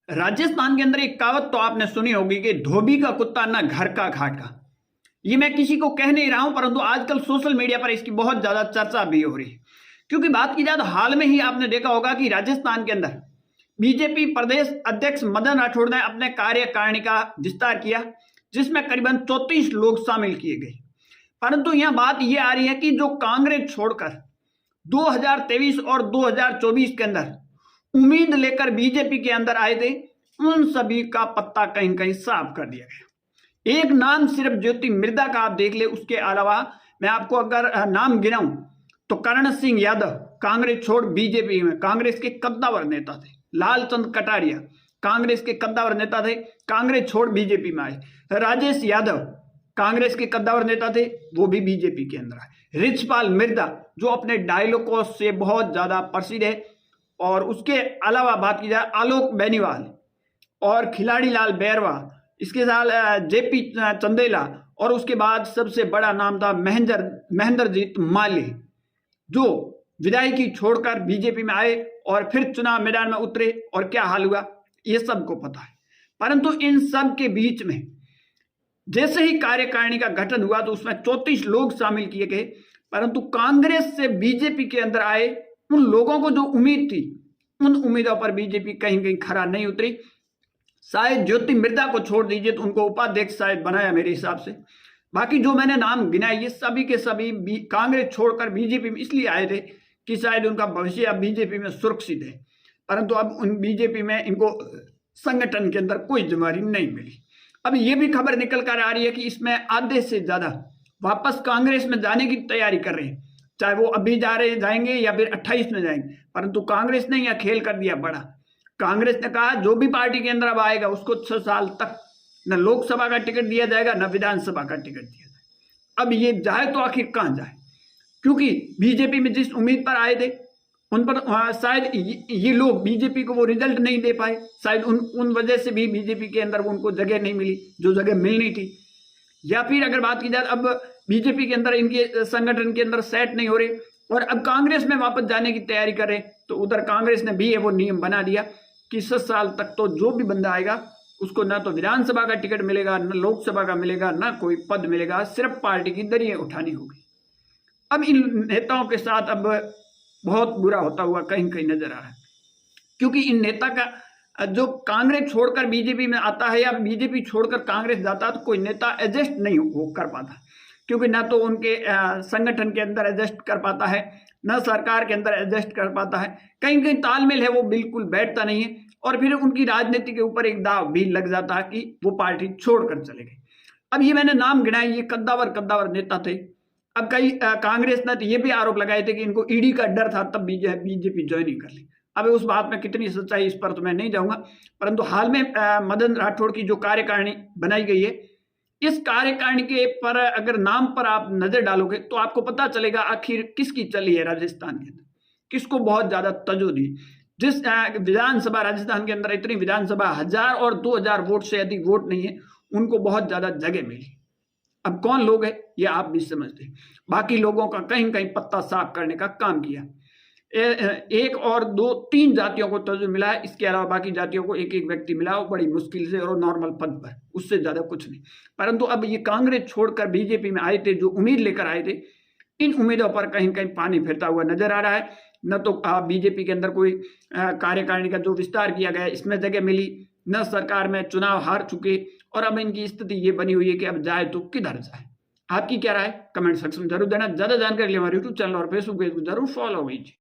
राजस्थान के अंदर एक कहावत तो आपने सुनी होगी कि धोबी का कुत्ता ना घर का घाटा। ये मैं किसी को कह नहीं रहा हूं, परंतु आजकल सोशल मीडिया पर इसकी बहुत ज्यादा चर्चा भी हो रही है। क्योंकि बात की जाए तो हाल में ही आपने देखा होगा कि राजस्थान के अंदर बीजेपी प्रदेश अध्यक्ष मदन राठौड़ ने अपने कार्यकारिणी का विस्तार किया, जिसमें करीबन 34 लोग शामिल किए गए। परंतु यहां बात यह आ रही है कि जो कांग्रेस छोड़कर 2023 और 2024 के अंदर उम्मीद लेकर बीजेपी के अंदर आए थे, उन सभी का पत्ता कहीं कहीं साफ कर दिया गया। एक नाम सिर्फ ज्योति मिर्धा का आप देख ले, उसके अलावा मैं आपको अगर नाम गिनाऊं तो करण सिंह यादव कांग्रेस छोड़ बीजेपी में कांग्रेस के कद्दावर नेता थे। लालचंद कटारिया कांग्रेस के कद्दावर नेता थे, कांग्रेस छोड़ बीजेपी में आए। राजेश यादव कांग्रेस के कद्दावर नेता थे, वो भी बीजेपी के अंदर आए। रिचपाल मिर्धा जो अपने डायलॉगों से बहुत ज्यादा प्रसिद्ध है, और उसके अलावा बात की जाए आलोक बेनीवाल और खिलाड़ी लाल बैरवा, इसके साथ जेपी चंदेला, और उसके बाद सबसे बड़ा नाम था महेंद्रजीत माली, जो विधायकी छोड़कर बीजेपी में आए और फिर चुनाव मैदान में उतरे, और क्या हाल हुआ ये सबको पता है। परंतु इन सब के बीच में जैसे ही कार्यकारिणी का गठन हुआ तो उसमें 34 लोग शामिल किए गए, परंतु कांग्रेस से बीजेपी के अंदर आए उन लोगों को जो उम्मीद थी, उन उम्मीदों पर बीजेपी कहीं कहीं खरा नहीं उतरी। शायद ज्योति मिर्धा को छोड़ दीजिए तो उनको उपाध्यक्ष शायद बनाया मेरे हिसाब से। बाकी जो मैंने नाम गिनाए ये सभी के सभी कांग्रेस छोड़कर बीजेपी में इसलिए आए थे कि शायद उनका भविष्य अब बीजेपी में सुरक्षित है, परंतु अब उन बीजेपी में इनको संगठन के अंदर कोई जिम्मेदारी नहीं मिली। अब ये भी खबर निकल कर आ रही है कि इसमें आधे से ज्यादा वापस कांग्रेस में जाने की तैयारी कर रहे हैं, चाहे वो अभी जाएंगे या फिर 28 में जाएंगे। परंतु कांग्रेस ने यह खेल कर दिया बड़ा। कांग्रेस ने कहा जो भी पार्टी के अंदर अब आएगा उसको 6 साल तक न लोकसभा का टिकट दिया जाएगा न विधानसभा का टिकट दिया जाएगा। अब ये जाए तो आखिर कहां जाए, क्योंकि बीजेपी में जिस उम्मीद पर आए थे उन पर शायद ये लोग बीजेपी को वो रिजल्ट नहीं दे पाए, शायद उन वजह से भी बीजेपी के अंदर उनको जगह नहीं मिली जो जगह मिलनी थी। या फिर अगर बात की जाए अब बीजेपी के अंदर इनके संगठन के अंदर सेट नहीं हो रहे और अब कांग्रेस में वापस जाने की तैयारी कर रहे, तो उधर कांग्रेस ने भी वो नियम बना दिया कि 7 साल तक तो जो भी बंदा आएगा उसको ना तो विधानसभा का टिकट मिलेगा, न लोकसभा का मिलेगा, ना कोई पद मिलेगा, सिर्फ पार्टी की दरियां उठानी होगी। अब इन नेताओं के साथ अब बहुत बुरा होता हुआ कहीं कहीं नजर आ रहा है, क्योंकि इन नेता का जो कांग्रेस छोड़कर बीजेपी में आता है या बीजेपी छोड़कर कांग्रेस जाता है तो कोई नेता एडजस्ट नहीं हो कर पाता, क्योंकि ना तो उनके संगठन के अंदर एडजस्ट कर पाता है, न सरकार के अंदर एडजस्ट कर पाता है, कहीं कहीं तालमेल है वो बिल्कुल बैठता नहीं है, और फिर उनकी राजनीति के ऊपर एक दाव भी लग जाता है कि वो पार्टी छोड़कर चले गए। अब ये मैंने नाम गिनाए, ये कद्दावर नेता थे। अब कई कांग्रेस ने तो ये भी आरोप लगाए थे कि इनको ईडी का डर था तब बीजेपी ज्वाइनिंग कर ली। अब उस बात में कितनी सच्चाई इस पर तो मैं नहीं जाऊंगा, परंतु हाल में मदन राठौड़ की जो कार्यकारिणी बनाई गई है, इस कार्यकारिणी के पर अगर नाम पर आप नजर डालोगे तो आपको पता चलेगा आखिर किसकी चली है राजस्थान के अंदर, किसको बहुत ज्यादा तवज्जो दी। जिस विधानसभा राजस्थान के अंदर इतनी विधानसभा 1000 और 2000 वोट से अधिक वोट नहीं है, उनको बहुत ज्यादा जगह मिली। अब कौन लोग है ये आप भी समझते हैं। बाकी लोगों का कहीं कहीं पत्ता साफ करने का काम किया। एक और 2-3 जातियों को तवज्जो मिला है, इसके अलावा बाकी जातियों को एक एक व्यक्ति मिला, वो बड़ी मुश्किल से और नॉर्मल पद पर, उससे ज्यादा कुछ नहीं। परंतु अब ये कांग्रेस छोड़कर बीजेपी में आए थे, जो उम्मीद लेकर आए थे, इन उम्मीदों पर कहीं कहीं पानी फिरता हुआ नजर आ रहा है। न तो बीजेपी के अंदर कोई कार्यकारिणी का जो विस्तार किया गया इसमें जगह मिली, न सरकार में चुनाव हार चुके, और अब इनकी स्थिति ये बनी हुई है कि अब जाए तो किधर जाए। आपकी क्या राय कमेंट सेक्शन में जरूर देना। ज्यादा जानकारी के लिए हमारे यूट्यूब चैनल और फेसबुक पेज को जरूर फॉलो कीजिए।